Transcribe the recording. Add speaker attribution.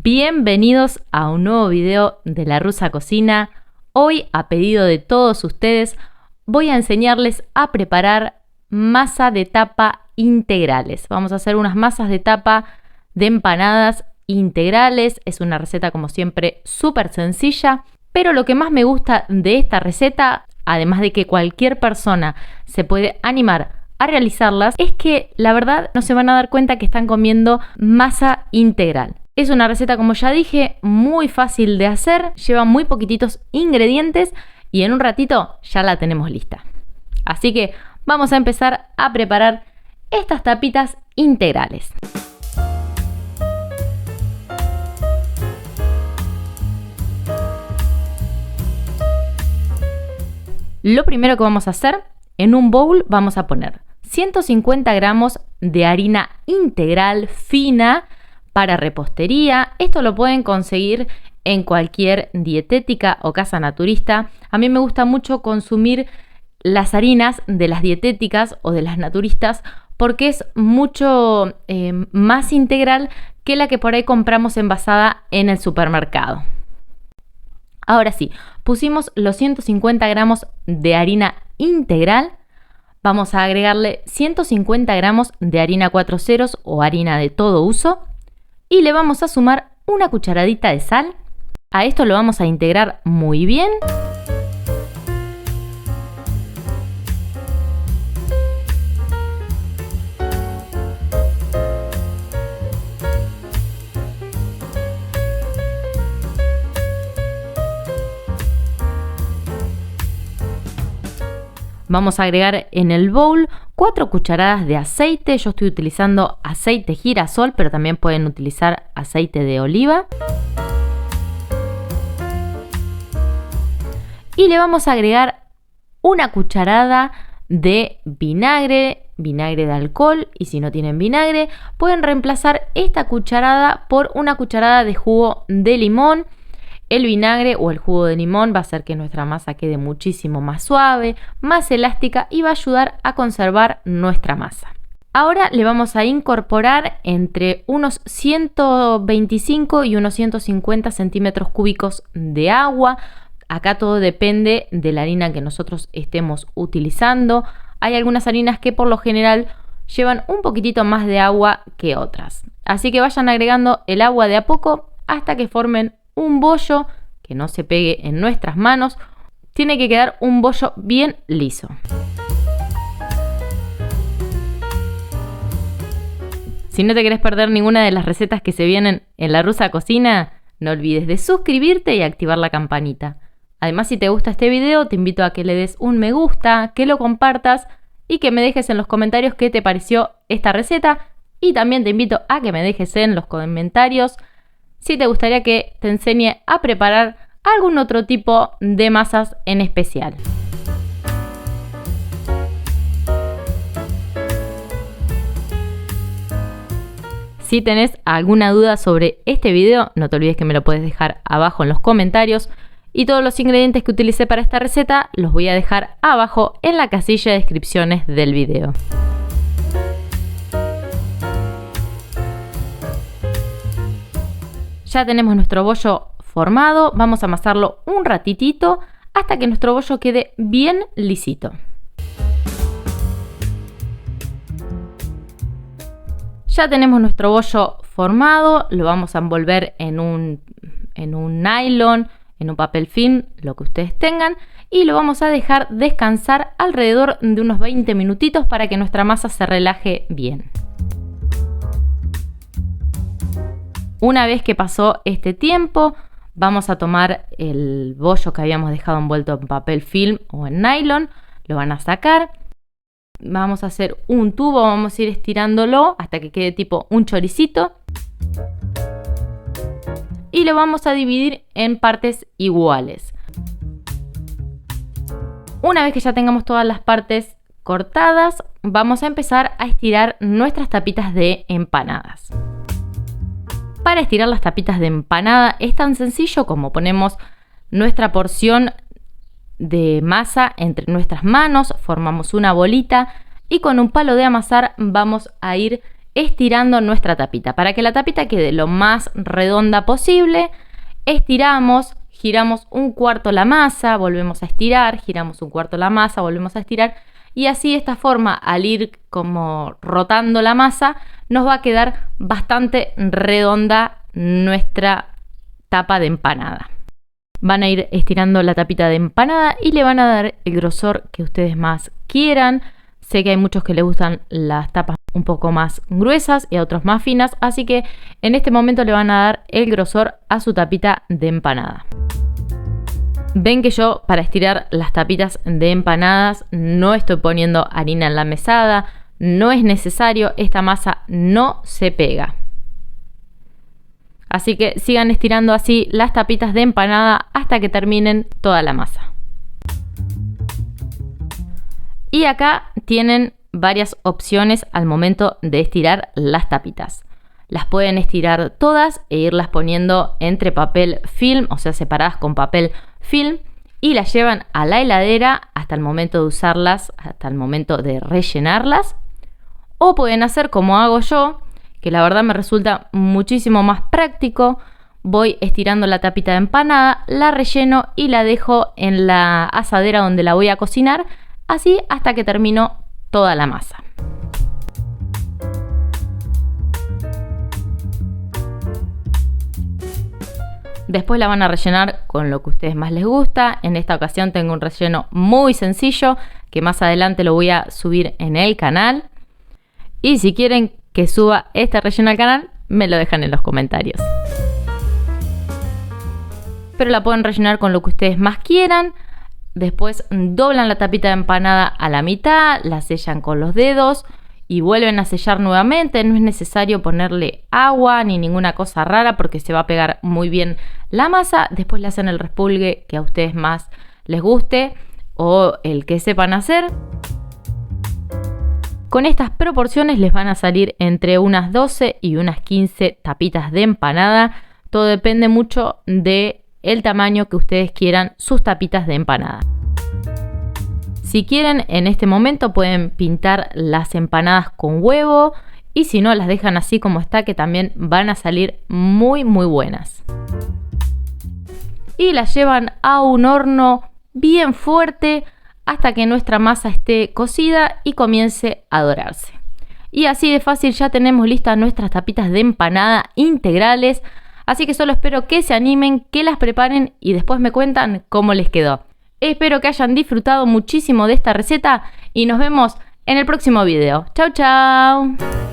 Speaker 1: Bienvenidos a un nuevo video de La Rusa Cocina. Hoy, a pedido de todos ustedes, voy a enseñarles a preparar masa de tapa integrales. Vamos a hacer unas masas de tapa de empanadas integrales. Es una receta, como siempre, súper sencilla, pero lo que más me gusta de esta receta, además de que cualquier persona se puede animar a realizarlas, es que la verdad no se van a dar cuenta que están comiendo masa integral. Es una receta, como ya dije, muy fácil de hacer, lleva muy poquititos ingredientes y en un ratito ya la tenemos lista. Así que vamos a empezar a preparar estas tapitas integrales. Lo primero que vamos a hacer, en un bowl vamos a poner 150 gramos de harina integral fina para repostería. Esto lo pueden conseguir en cualquier dietética o casa naturista. A mí me gusta mucho consumir las harinas de las dietéticas o de las naturistas porque es mucho más integral que la que por ahí compramos envasada en el supermercado. Ahora sí, pusimos los 150 gramos de harina integral. Vamos a agregarle 150 gramos de harina 4 ceros o harina de todo uso. Y le vamos a sumar una cucharadita de sal. A esto lo vamos a integrar muy bien. Vamos a agregar en el bowl 4 cucharadas de aceite. Yo estoy utilizando aceite girasol, pero también pueden utilizar aceite de oliva. Y le vamos a agregar una cucharada de vinagre de alcohol. Y si no tienen vinagre, pueden reemplazar esta cucharada por una cucharada de jugo de limón. El vinagre o el jugo de limón va a hacer que nuestra masa quede muchísimo más suave, más elástica y va a ayudar a conservar nuestra masa. Ahora le vamos a incorporar entre unos 125 y unos 150 centímetros cúbicos de agua. Acá todo depende de la harina que nosotros estemos utilizando. Hay algunas harinas que por lo general llevan un poquitito más de agua que otras. Así que vayan agregando el agua de a poco hasta que formen un bollo que no se pegue en nuestras manos. Tiene que quedar un bollo bien liso. Si no te querés perder ninguna de las recetas que se vienen en La Rusa Cocina, no olvides de suscribirte y activar la campanita. Además, si te gusta este video, te invito a que le des un me gusta, que lo compartas y que me dejes en los comentarios qué te pareció esta receta. Y también te invito a que me dejes en los comentarios si te gustaría que te enseñe a preparar algún otro tipo de masas en especial. Si tenés alguna duda sobre este video, no te olvides que me lo puedes dejar abajo en los comentarios. Y todos los ingredientes que utilicé para esta receta los voy a dejar abajo en la casilla de descripciones del video. Ya tenemos nuestro bollo formado, vamos a amasarlo un ratitito hasta que nuestro bollo quede bien lisito. Ya tenemos nuestro bollo formado, lo vamos a envolver en un nylon, en un papel film, lo que ustedes tengan, y lo vamos a dejar descansar alrededor de unos 20 minutitos para que nuestra masa se relaje bien. Una vez que pasó este tiempo, vamos a tomar el bollo que habíamos dejado envuelto en papel film o en nylon, lo van a sacar. Vamos a hacer un tubo, vamos a ir estirándolo hasta que quede tipo un choricito. Y lo vamos a dividir en partes iguales. Una vez que ya tengamos todas las partes cortadas, vamos a empezar a estirar nuestras tapitas de empanadas. Para estirar las tapitas de empanada es tan sencillo como ponemos nuestra porción de masa entre nuestras manos, formamos una bolita y con un palo de amasar vamos a ir estirando nuestra tapita. Para que la tapita quede lo más redonda posible, estiramos, giramos un cuarto la masa, volvemos a estirar, giramos un cuarto la masa, volvemos a estirar. Y así de esta forma, al ir como rotando la masa, nos va a quedar bastante redonda nuestra tapa de empanada. Van a ir estirando la tapita de empanada y le van a dar el grosor que ustedes más quieran. Sé que hay muchos que les gustan las tapas un poco más gruesas y a otros más finas, así que en este momento le van a dar el grosor a su tapita de empanada. Ven que yo para estirar las tapitas de empanadas no estoy poniendo harina en la mesada, no es necesario, esta masa no se pega. Así que sigan estirando así las tapitas de empanada hasta que terminen toda la masa. Y acá tienen varias opciones al momento de estirar las tapitas. Las pueden estirar todas e irlas poniendo entre papel film, o sea, separadas con papel film, y las llevan a la heladera hasta el momento de usarlas, hasta el momento de rellenarlas. O pueden hacer como hago yo, que la verdad me resulta muchísimo más práctico. Voy estirando la tapita de empanada, la relleno y la dejo en la asadera donde la voy a cocinar, así hasta que termino toda la masa. Después la van a rellenar con lo que a ustedes más les gusta. En esta ocasión tengo un relleno muy sencillo que más adelante lo voy a subir en el canal. Y si quieren que suba este relleno al canal, me lo dejan en los comentarios. Pero la pueden rellenar con lo que ustedes más quieran. Después doblan la tapita de empanada a la mitad, la sellan con los dedos y vuelven a sellar nuevamente. No es necesario ponerle agua ni ninguna cosa rara porque se va a pegar muy bien la masa. Después le hacen el respulgue que a ustedes más les guste o el que sepan hacer. Con estas proporciones les van a salir entre unas 12 y unas 15 tapitas de empanada. Todo depende mucho del tamaño que ustedes quieran sus tapitas de empanada. Si quieren, en este momento pueden pintar las empanadas con huevo y si no, las dejan así como está, que también van a salir muy buenas. Y las llevan a un horno bien fuerte hasta que nuestra masa esté cocida y comience a dorarse. Y así de fácil ya tenemos listas nuestras tapitas de empanada integrales. Así que solo espero que se animen, que las preparen y después me cuentan cómo les quedó. Espero que hayan disfrutado muchísimo de esta receta y nos vemos en el próximo video. ¡Chau, chau!